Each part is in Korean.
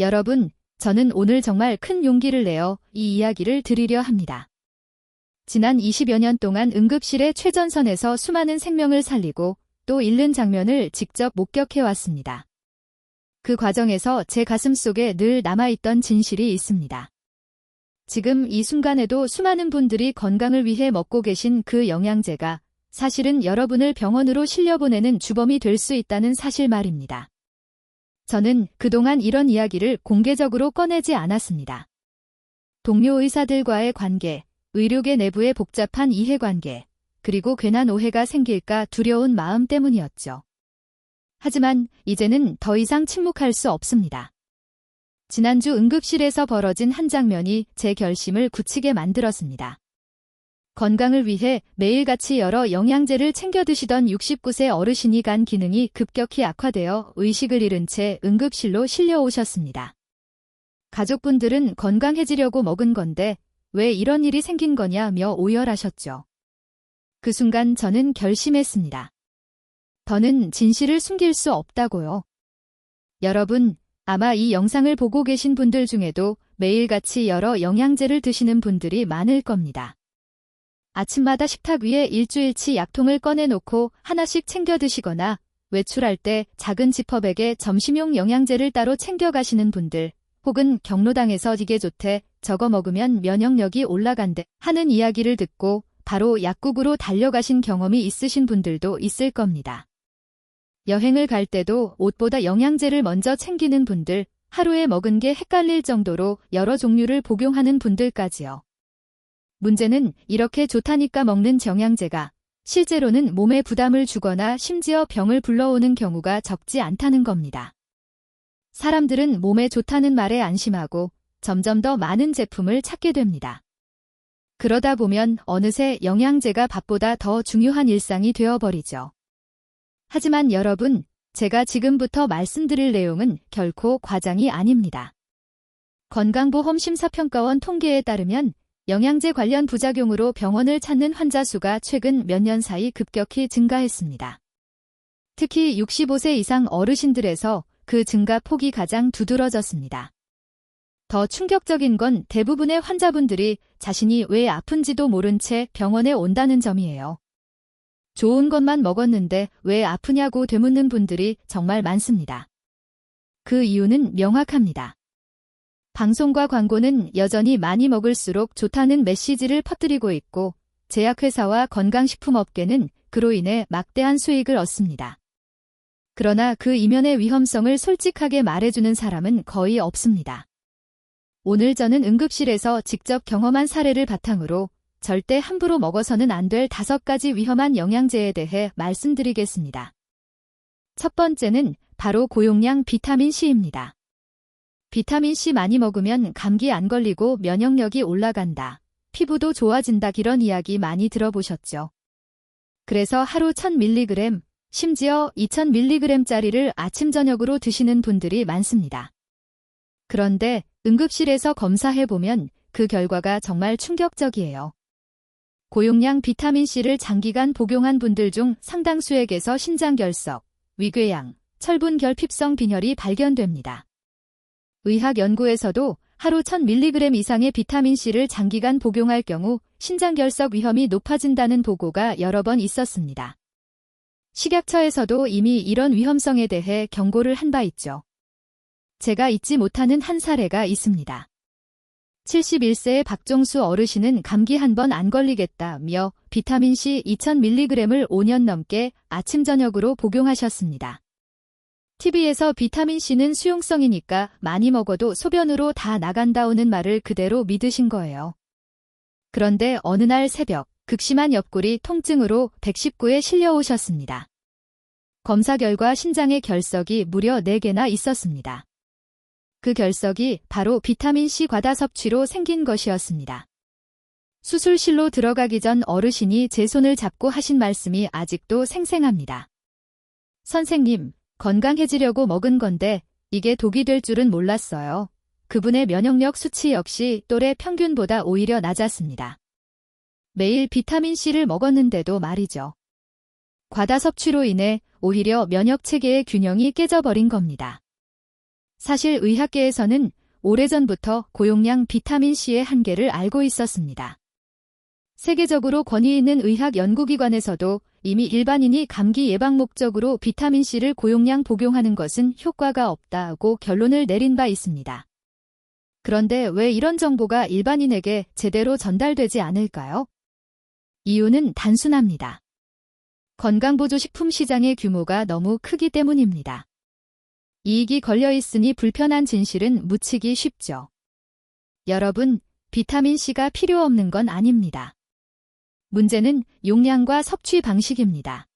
여러분, 저는 오늘 정말 큰 용기를 내어 이 이야기를 드리려 합니다. 지난 20여 년 동안 응급실의 최전선에서 수많은 생명을 살리고 또 잃는 장면을 직접 목격해왔습니다. 그 과정에서 제 가슴 속에 늘 남아있던 진실이 있습니다. 지금 이 순간에도 수많은 분들이 건강을 위해 먹고 계신 그 영양제가 사실은 여러분을 병원으로 실려보내는 주범이 될 수 있다는 사실 말입니다. 저는 그동안 이런 이야기를 공개적으로 꺼내지 않았습니다. 동료 의사들과의 관계, 의료계 내부의 복잡한 이해관계, 그리고 괜한 오해가 생길까 두려운 마음 때문이었죠. 하지만 이제는 더 이상 침묵할 수 없습니다. 지난주 응급실에서 벌어진 한 장면이 제 결심을 굳히게 만들었습니다. 건강을 위해 매일같이 여러 영양제를 챙겨 드시던 69세 어르신이 간 기능이 급격히 악화되어 의식을 잃은 채 응급실로 실려오셨습니다. 가족분들은 건강해지려고 먹은 건데 왜 이런 일이 생긴 거냐며 오열하셨죠. 그 순간 저는 결심했습니다. 더는 진실을 숨길 수 없다고요. 여러분, 아마 이 영상을 보고 계신 분들 중에도 매일같이 여러 영양제를 드시는 분들이 많을 겁니다. 아침마다 식탁 위에 일주일치 약통을 꺼내놓고 하나씩 챙겨 드시거나 외출할 때 작은 지퍼백에 점심용 영양제를 따로 챙겨 가시는 분들, 혹은 경로당에서 이게 좋대, 저거 먹으면 면역력이 올라간대 하는 이야기를 듣고 바로 약국으로 달려가신 경험이 있으신 분들도 있을 겁니다. 여행을 갈 때도 옷보다 영양제를 먼저 챙기는 분들, 하루에 먹은 게 헷갈릴 정도로 여러 종류를 복용하는 분들까지요. 문제는 이렇게 좋다니까 먹는 영양제가 실제로는 몸에 부담을 주거나 심지어 병을 불러오는 경우가 적지 않다는 겁니다. 사람들은 몸에 좋다는 말에 안심하고 점점 더 많은 제품을 찾게 됩니다. 그러다 보면 어느새 영양제가 밥보다 더 중요한 일상이 되어버리죠. 하지만 여러분, 제가 지금부터 말씀드릴 내용은 결코 과장이 아닙니다. 건강보험심사평가원 통계에 따르면 영양제 관련 부작용으로 병원을 찾는 환자 수가 최근 몇 년 사이 급격히 증가했습니다. 특히 65세 이상 어르신들에서 그 증가 폭이 가장 두드러졌습니다. 더 충격적인 건 대부분의 환자분들이 자신이 왜 아픈지도 모른 채 병원에 온다는 점이에요. 좋은 것만 먹었는데 왜 아프냐고 되묻는 분들이 정말 많습니다. 그 이유는 명확합니다. 방송과 광고는 여전히 많이 먹을수록 좋다는 메시지를 퍼뜨리고 있고 제약회사와 건강식품업계는 그로 인해 막대한 수익을 얻습니다. 그러나 그 이면의 위험성을 솔직하게 말해주는 사람은 거의 없습니다. 오늘 저는 응급실에서 직접 경험한 사례를 바탕으로 절대 함부로 먹어서는 안 될 5가지 위험한 영양제에 대해 말씀드리겠습니다. 첫 번째는 바로 고용량 비타민C입니다. 비타민C 많이 먹으면 감기 안 걸리고 면역력이 올라간다, 피부도 좋아진다 이런 이야기 많이 들어보셨죠. 그래서 하루 1000mg, 심지어 2000mg짜리를 아침 저녁으로 드시는 분들이 많습니다. 그런데 응급실에서 검사해보면 그 결과가 정말 충격적이에요. 고용량 비타민C를 장기간 복용한 분들 중 상당수에게서 신장결석, 위궤양, 철분결핍성 빈혈이 발견됩니다. 의학 연구에서도 하루 1000mg 이상의 비타민C를 장기간 복용할 경우 신장결석 위험이 높아진다는 보고가 여러 번 있었습니다. 식약처에서도 이미 이런 위험성에 대해 경고를 한 바 있죠. 제가 잊지 못하는 한 사례가 있습니다. 71세의 박종수 어르신은 감기 한 번 안 걸리겠다며 비타민C 2000mg을 5년 넘게 아침 저녁으로 복용하셨습니다. TV에서 비타민C는 수용성이니까 많이 먹어도 소변으로 다 나간다오는 말을 그대로 믿으신 거예요. 그런데 어느 날 새벽 극심한 옆구리 통증으로 119에 실려오셨습니다. 검사 결과 신장의 결석이 무려 4개나 있었습니다. 그 결석이 바로 비타민C 과다 섭취로 생긴 것이었습니다. 수술실로 들어가기 전 어르신이 제 손을 잡고 하신 말씀이 아직도 생생합니다. 선생님, 건강해지려고 먹은 건데 이게 독이 될 줄은 몰랐어요. 그분의 면역력 수치 역시 또래 평균보다 오히려 낮았습니다. 매일 비타민C를 먹었는데도 말이죠. 과다 섭취로 인해 오히려 면역 체계의 균형이 깨져버린 겁니다. 사실 의학계에서는 오래전부터 고용량 비타민C의 한계를 알고 있었습니다. 세계적으로 권위 있는 의학 연구기관에서도 이미 일반인이 감기 예방 목적으로 비타민C를 고용량 복용하는 것은 효과가 없다고 결론을 내린 바 있습니다. 그런데 왜 이런 정보가 일반인에게 제대로 전달되지 않을까요? 이유는 단순합니다. 건강보조식품 시장의 규모가 너무 크기 때문입니다. 이익이 걸려있으니 불편한 진실은 묻히기 쉽죠. 여러분, 비타민C가 필요 없는 건 아닙니다. 문제는 용량과 섭취 방식입니다.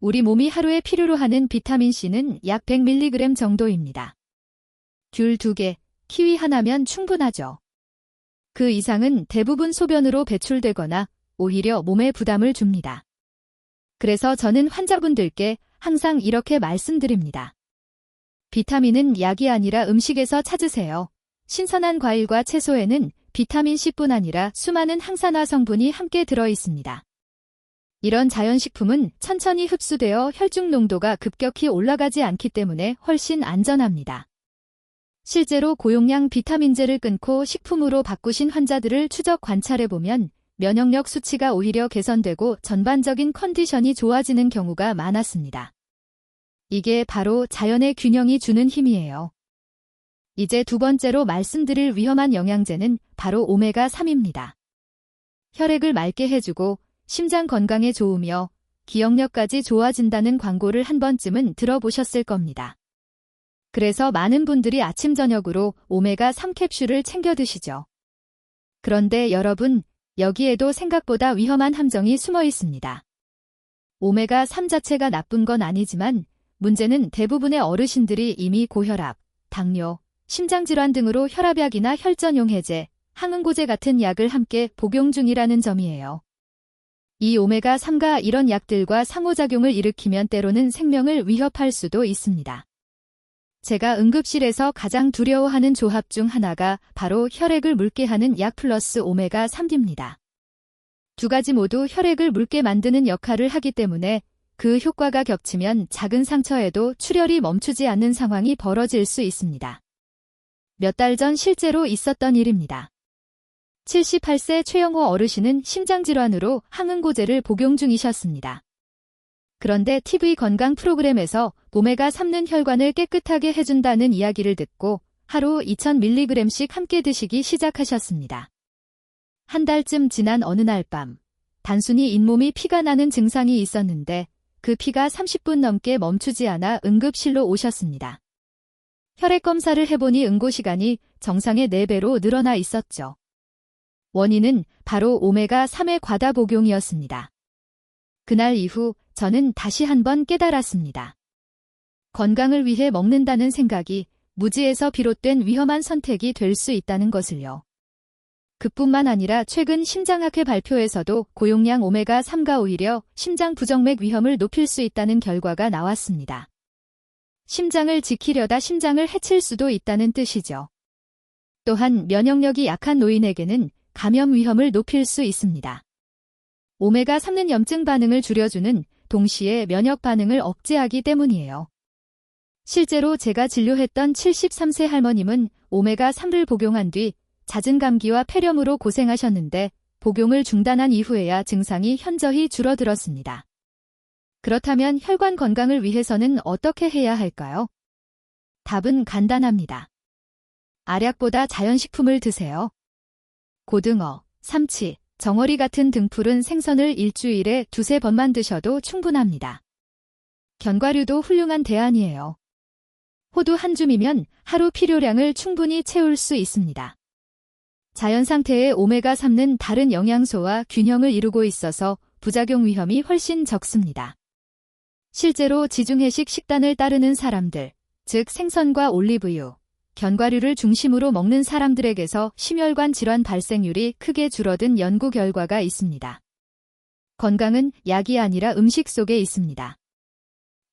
우리 몸이 하루에 필요로 하는 비타민C는 약 100mg 정도입니다. 귤 2개, 키위 하나면 충분하죠. 그 이상은 대부분 소변으로 배출되거나 오히려 몸에 부담을 줍니다. 그래서 저는 환자분들께 항상 이렇게 말씀드립니다. 비타민은 약이 아니라 음식에서 찾으세요. 신선한 과일과 채소에는 비타민C뿐 아니라 수많은 항산화 성분이 함께 들어있습니다. 이런 자연식품은 천천히 흡수되어 혈중 농도가 급격히 올라가지 않기 때문에 훨씬 안전합니다. 실제로 고용량 비타민제를 끊고 식품으로 바꾸신 환자들을 추적 관찰해보면 면역력 수치가 오히려 개선되고 전반적인 컨디션이 좋아지는 경우가 많았습니다. 이게 바로 자연의 균형이 주는 힘이에요. 이제 두 번째로 말씀드릴 위험한 영양제는 바로 오메가3입니다. 혈액을 맑게 해주고 심장 건강에 좋으며 기억력까지 좋아진다는 광고를 한 번쯤은 들어보셨을 겁니다. 그래서 많은 분들이 아침 저녁으로 오메가3 캡슐을 챙겨 드시죠. 그런데 여러분, 여기에도 생각보다 위험한 함정이 숨어 있습니다. 오메가3 자체가 나쁜 건 아니지만 문제는 대부분의 어르신들이 이미 고혈압, 당뇨, 심장질환 등으로 혈압약이나 혈전용 해제, 항응고제 같은 약을 함께 복용 중이라는 점이에요. 이 오메가3가 이런 약들과 상호작용을 일으키면 때로는 생명을 위협할 수도 있습니다. 제가 응급실에서 가장 두려워하는 조합 중 하나가 바로 혈액을 묽게 하는 약 플러스 오메가3입니다. 두 가지 모두 혈액을 묽게 만드는 역할을 하기 때문에 그 효과가 겹치면 작은 상처에도 출혈이 멈추지 않는 상황이 벌어질 수 있습니다. 몇 달 전 실제로 있었던 일입니다. 78세 최영호 어르신은 심장질환으로 항응고제를 복용 중이셨습니다. 그런데 TV 건강 프로그램에서 오메가3는 혈관을 깨끗하게 해준다는 이야기를 듣고 하루 2000mg씩 함께 드시기 시작하셨습니다. 한 달쯤 지난 어느 날 밤, 단순히 잇몸이 피가 나는 증상이 있었는데 그 피가 30분 넘게 멈추지 않아 응급실로 오셨습니다. 혈액 검사를 해보니 응고시간이 정상의 4배로 늘어나 있었죠. 원인은 바로 오메가3의 과다 복용이었습니다. 그날 이후 저는 다시 한번 깨달았습니다. 건강을 위해 먹는다는 생각이 무지에서 비롯된 위험한 선택이 될 수 있다는 것을요. 그뿐만 아니라 최근 심장학회 발표에서도 고용량 오메가3가 오히려 심장 부정맥 위험을 높일 수 있다는 결과가 나왔습니다. 심장을 지키려다 심장을 해칠 수도 있다는 뜻이죠. 또한 면역력이 약한 노인에게는 감염 위험을 높일 수 있습니다. 오메가3는 염증 반응을 줄여주는 동시에 면역 반응을 억제하기 때문이에요. 실제로 제가 진료했던 73세 할머님은 오메가3를 복용한 뒤 잦은 감기와 폐렴으로 고생하셨는데 복용을 중단한 이후에야 증상이 현저히 줄어들었습니다. 그렇다면 혈관 건강을 위해서는 어떻게 해야 할까요? 답은 간단합니다. 알약보다 자연식품을 드세요. 고등어, 삼치, 정어리 같은 등푸른 생선을 일주일에 2~3번만 드셔도 충분합니다. 견과류도 훌륭한 대안이에요. 호두 한 줌이면 하루 필요량을 충분히 채울 수 있습니다. 자연 상태의 오메가3는 다른 영양소와 균형을 이루고 있어서 부작용 위험이 훨씬 적습니다. 실제로 지중해식 식단을 따르는 사람들, 즉 생선과 올리브유, 견과류를 중심으로 먹는 사람들에게서 심혈관 질환 발생률이 크게 줄어든 연구 결과가 있습니다. 건강은 약이 아니라 음식 속에 있습니다.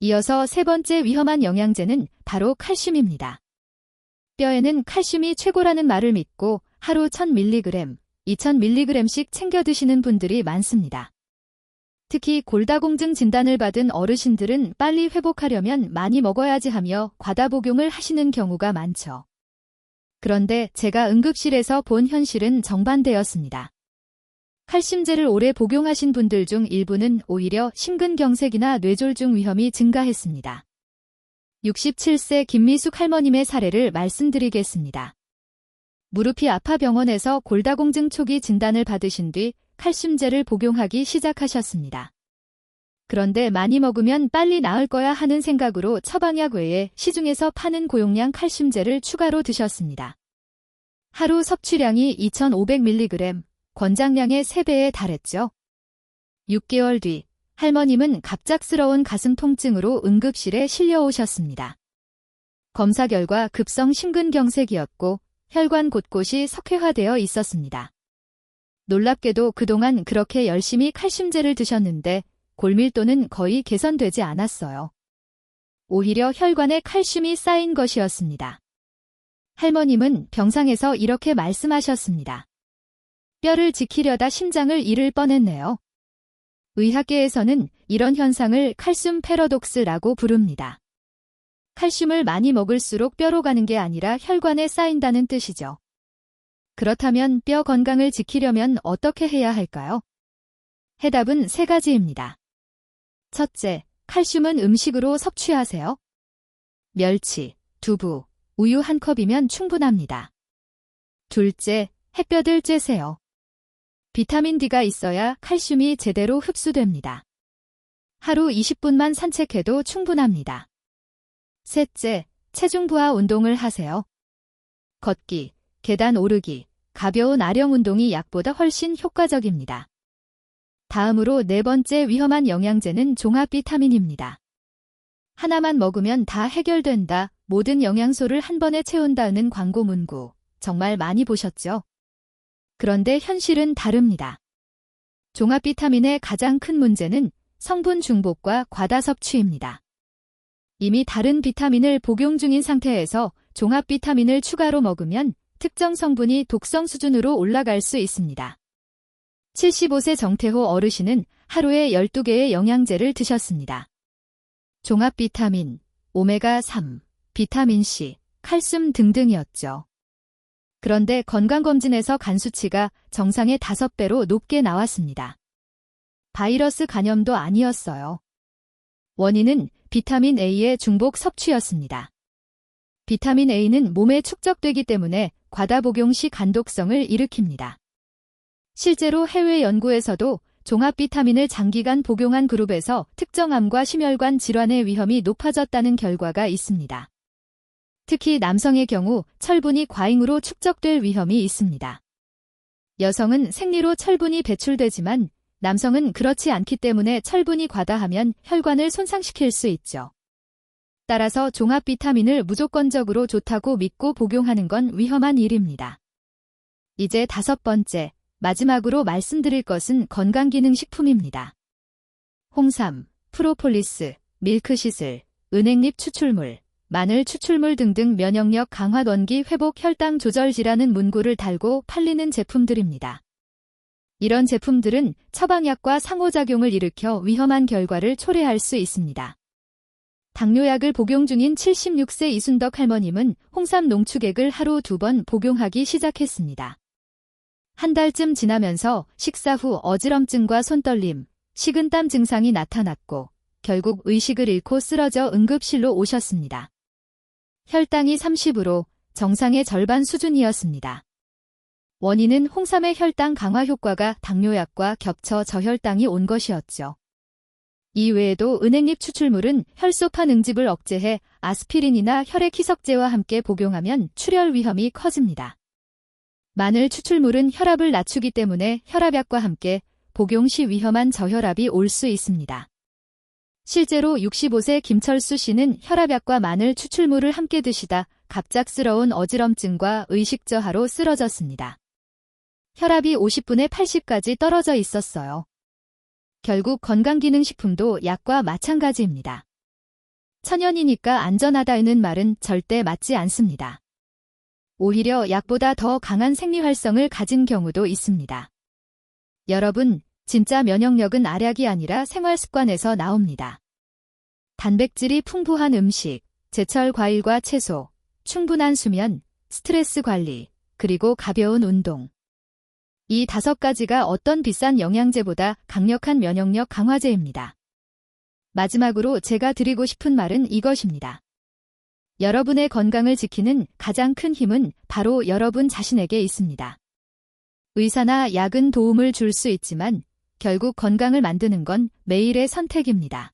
이어서 세 번째 위험한 영양제는 바로 칼슘입니다. 뼈에는 칼슘이 최고라는 말을 믿고 하루 1000mg, 2000mg씩 챙겨 드시는 분들이 많습니다. 특히 골다공증 진단을 받은 어르신들은 빨리 회복하려면 많이 먹어야지 하며 과다 복용을 하시는 경우가 많죠. 그런데 제가 응급실에서 본 현실은 정반대였습니다. 칼슘제를 오래 복용하신 분들 중 일부는 오히려 심근경색이나 뇌졸중 위험이 증가했습니다. 67세 김미숙 할머님의 사례를 말씀드리겠습니다. 무릎이 아파 병원에서 골다공증 초기 진단을 받으신 뒤 칼슘제를 복용하기 시작하셨습니다. 그런데 많이 먹으면 빨리 나을 거야 하는 생각으로 처방약 외에 시중에서 파는 고용량 칼슘제를 추가로 드셨습니다. 하루 섭취량이 2500mg, 권장량의 3배에 달했죠. 6개월 뒤 할머님은 갑작스러운 가슴 통증으로 응급실에 실려오셨습니다. 검사 결과 급성 심근경색이었고 혈관 곳곳이 석회화되어 있었습니다. 놀랍게도 그동안 그렇게 열심히 칼슘제를 드셨는데 골밀도는 거의 개선되지 않았어요. 오히려 혈관에 칼슘이 쌓인 것이었습니다. 할머님은 병상에서 이렇게 말씀하셨습니다. 뼈를 지키려다 심장을 잃을 뻔했네요. 의학계에서는 이런 현상을 칼슘 패러독스라고 부릅니다. 칼슘을 많이 먹을수록 뼈로 가는 게 아니라 혈관에 쌓인다는 뜻이죠. 그렇다면 뼈 건강을 지키려면 어떻게 해야 할까요? 해답은 3가지입니다. 첫째, 칼슘은 음식으로 섭취하세요. 멸치, 두부, 우유 1컵이면 충분합니다. 둘째, 햇볕을 쬐세요. 비타민 D가 있어야 칼슘이 제대로 흡수됩니다. 하루 20분만 산책해도 충분합니다. 셋째, 체중 부하 운동을 하세요. 걷기, 계단 오르기, 가벼운 아령 운동이 약보다 훨씬 효과적입니다. 다음으로 4번째 위험한 영양제는 종합 비타민입니다. 하나만 먹으면 다 해결된다, 모든 영양소를 한 번에 채운다는 광고 문구, 정말 많이 보셨죠? 그런데 현실은 다릅니다. 종합 비타민의 가장 큰 문제는 성분 중복과 과다 섭취입니다. 이미 다른 비타민을 복용 중인 상태에서 종합 비타민을 추가로 먹으면 특정 성분이 독성 수준으로 올라갈 수 있습니다. 75세 정태호 어르신은 하루에 12개의 영양제를 드셨습니다. 종합 비타민, 오메가3, 비타민C, 칼슘 등등이었죠. 그런데 건강검진에서 간 수치가 정상의 5배로 높게 나왔습니다. 바이러스 감염도 아니었어요. 원인은 비타민 A의 중복 섭취였습니다. 비타민 A는 몸에 축적되기 때문에 과다 복용 시 간독성을 일으킵니다. 실제로 해외 연구에서도 종합 비타민을 장기간 복용한 그룹에서 특정 암과 심혈관 질환의 위험이 높아졌다는 결과가 있습니다. 특히 남성의 경우 철분이 과잉으로 축적될 위험이 있습니다. 여성은 생리로 철분이 배출되지만 남성은 그렇지 않기 때문에 철분이 과다하면 혈관을 손상시킬 수 있죠. 따라서 종합 비타민을 무조건적으로 좋다고 믿고 복용하는 건 위험한 일입니다. 이제 5번째, 마지막으로 말씀드릴 것은 건강기능식품입니다. 홍삼, 프로폴리스, 밀크시슬, 은행잎 추출물, 마늘 추출물 등등 면역력 강화 원기 회복 혈당 조절 질환은 문구를 달고 팔리는 제품들입니다. 이런 제품들은 처방약과 상호작용을 일으켜 위험한 결과를 초래할 수 있습니다. 당뇨약을 복용 중인 76세 이순덕 할머님은 홍삼 농축액을 하루 2번 복용하기 시작했습니다. 한 달쯤 지나면서 식사 후 어지럼증과 손떨림, 식은땀 증상이 나타났고 결국 의식을 잃고 쓰러져 응급실로 오셨습니다. 혈당이 30으로 정상의 절반 수준이었습니다. 원인은 홍삼의 혈당 강화 효과가 당뇨약과 겹쳐 저혈당이 온 것이었죠. 이외에도 은행잎 추출물은 혈소판 응집을 억제해 아스피린이나 혈액 희석제와 함께 복용하면 출혈 위험이 커집니다. 마늘 추출물은 혈압을 낮추기 때문에 혈압약과 함께 복용 시 위험한 저혈압이 올 수 있습니다. 실제로 65세 김철수 씨는 혈압약과 마늘 추출물을 함께 드시다 갑작스러운 어지럼증과 의식저하로 쓰러졌습니다. 혈압이 50분에 80까지 떨어져 있었어요. 결국 건강기능식품도 약과 마찬가지입니다. 천연이니까 안전하다는 말은 절대 맞지 않습니다. 오히려 약보다 더 강한 생리활성을 가진 경우도 있습니다. 여러분, 진짜 면역력은 알약이 아니라 생활 습관에서 나옵니다. 단백질이 풍부한 음식, 제철 과일과 채소, 충분한 수면, 스트레스 관리, 그리고 가벼운 운동. 이 5가지가 어떤 비싼 영양제보다 강력한 면역력 강화제입니다. 마지막으로 제가 드리고 싶은 말은 이것입니다. 여러분의 건강을 지키는 가장 큰 힘은 바로 여러분 자신에게 있습니다. 의사나 약은 도움을 줄 수 있지만 결국 건강을 만드는 건 매일의 선택입니다.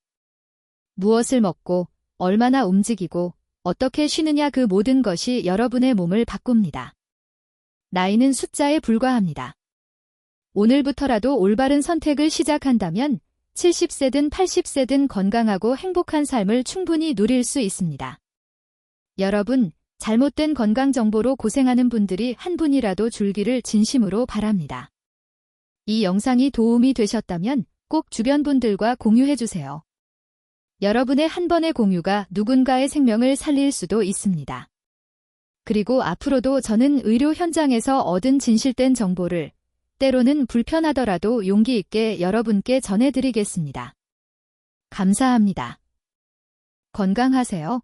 무엇을 먹고, 얼마나 움직이고, 어떻게 쉬느냐 그 모든 것이 여러분의 몸을 바꿉니다. 나이는 숫자에 불과합니다. 오늘부터라도 올바른 선택을 시작한다면 70세든 80세든 건강하고 행복한 삶을 충분히 누릴 수 있습니다. 여러분, 잘못된 건강 정보로 고생하는 분들이 한 분이라도 줄기를 진심으로 바랍니다. 이 영상이 도움이 되셨다면 꼭 주변 분들과 공유해주세요. 여러분의 한 번의 공유가 누군가의 생명을 살릴 수도 있습니다. 그리고 앞으로도 저는 의료 현장에서 얻은 진실된 정보를 때로는 불편하더라도 용기 있게 여러분께 전해드리겠습니다. 감사합니다. 건강하세요.